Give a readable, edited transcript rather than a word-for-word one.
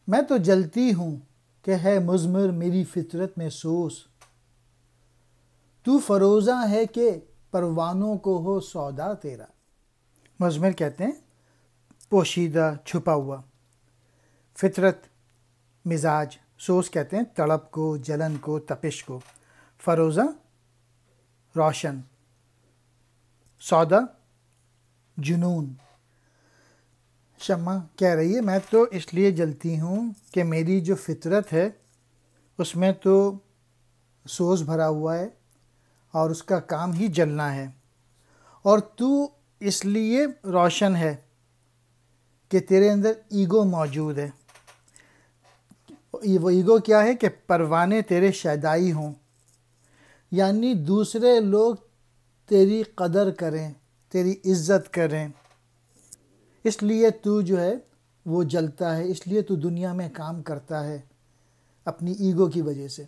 میں تو جلتی ہوں کہ ہے مضمر میری فطرت میں سوز، تو فروزاں ہے کہ پروانوں کو ہو سودا تیرا۔ مضمر کہتے ہیں پوشیدہ، چھپا ہوا، فطرت مزاج، سوز کہتے ہیں تڑپ کو، جلن کو، تپش کو، فروزہ روشن، سودا جنون۔ شمع کہہ رہی ہے میں تو اس لیے جلتی ہوں کہ میری جو فطرت ہے اس میں تو سوز بھرا ہوا ہے اور اس کا کام ہی جلنا ہے، اور تو اس لیے روشن ہے کہ تیرے اندر ایگو موجود ہے۔ وہ ایگو کیا ہے کہ پروانے تیرے شیدائی ہوں، یعنی دوسرے لوگ تیری قدر کریں، تیری عزت کریں، اس لیے تو جو ہے وہ جلتا ہے، اس لیے تو دنیا میں کام کرتا ہے اپنی ایگو کی وجہ سے۔